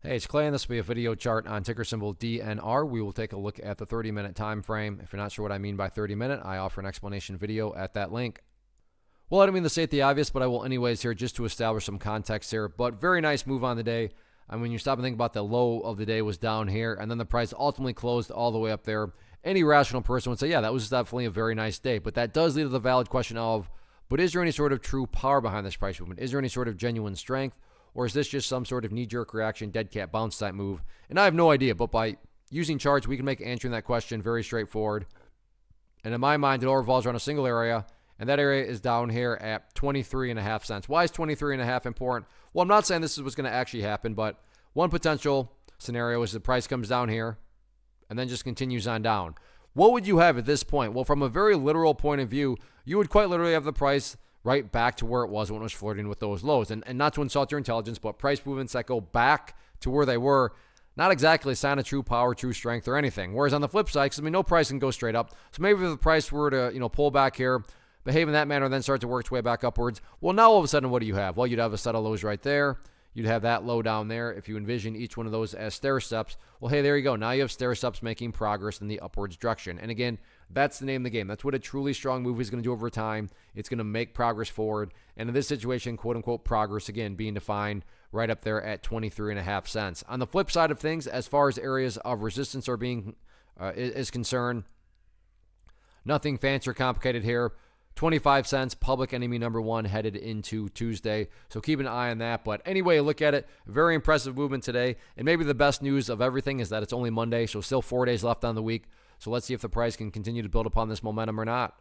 Hey, it's Clay, and this will be a video chart on ticker symbol DNR. We will take a look at the 30-minute time frame. If you're not sure what I mean by 30-minute, I offer an explanation video at that link. Well, I don't mean to state the obvious, but I will anyways here just to establish some context here. But very nice move on the day. And when you stop and think about the low of the day was down here, and then the price ultimately closed all the way up there, any rational person would say, yeah, that was definitely a very nice day. But that does lead to the valid question of, but is there any sort of true power behind this price movement? Is there any sort of genuine strength? Or is this just some sort of knee-jerk reaction, dead cat bounce type move? And I have no idea, but by using charts, we can make answering that question very straightforward. And in my mind, it all revolves around a single area, and that area is down here at 23.5 cents. Why is 23.5 important? Well, I'm not saying this is what's going to actually happen, but one potential scenario is the price comes down here and then just continues on down. What would you have at this point? Well, from a very literal point of view, you would quite literally have the price right back to where it was when it was flirting with those lows. And not to insult your intelligence, but price movements that go back to where they were, not exactly a sign of true power, true strength, or anything. Whereas on the flip side, because no price can go straight up. So maybe if the price were to, pull back here, behave in that manner, and then start to work its way back upwards. Well, now all of a sudden, what do you have? Well, you'd have a set of lows right there. You'd have that low down there. If you envision each one of those as stair steps, well, hey, there you go. Now you have stair steps making progress in the upwards direction. And again, that's the name of the game. That's what a truly strong move is going to do over time. It's going to make progress forward. And in this situation, quote unquote, progress, again, being defined right up there at 23.5 cents. On the flip side of things, as far as areas of resistance are being is concerned, nothing fancy or complicated here. 25 cents, public enemy number one headed into Tuesday. So keep an eye on that. But anyway, look at it. Very impressive movement today. And maybe the best news of everything is that it's only Monday, so still 4 days left on the week. So let's see if the price can continue to build upon this momentum or not.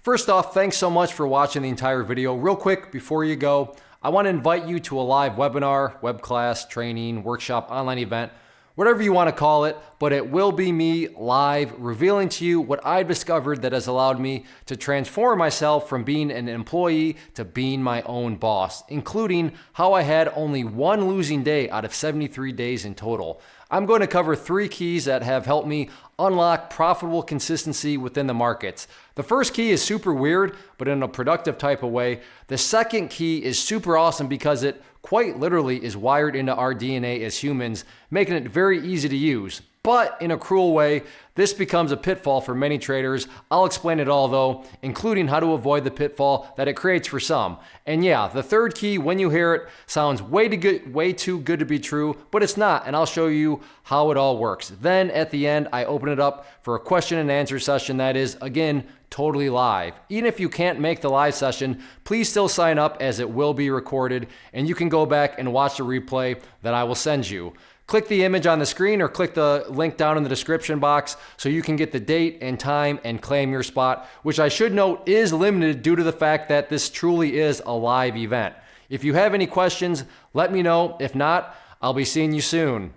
First off, thanks so much for watching the entire video. Real quick, before you go, I want to invite you to a live webinar, web class, training, workshop, online event, whatever you want to call it, but it will be me live revealing to you what I've discovered that has allowed me to transform myself from being an employee to being my own boss, including how I had only one losing day out of 73 days in total. I'm going to cover 3 keys that have helped me unlock profitable consistency within the markets. The first key is super weird, but in a productive type of way. The second key is super awesome because it quite literally is wired into our DNA as humans, making it very easy to use. But in a cruel way, this becomes a pitfall for many traders. I'll explain it all though, including how to avoid the pitfall that it creates for some. And yeah, the third key, when you hear it, sounds way too good to be true, but it's not, and I'll show you how it all works. Then at the end, I open it up for a question and answer session that is, again, totally live. Even if you can't make the live session, please still sign up as it will be recorded, and you can go back and watch the replay that I will send you. Click the image on the screen or click the link down in the description box so you can get the date and time and claim your spot, which I should note is limited due to the fact that this truly is a live event. If you have any questions, let me know. If not, I'll be seeing you soon.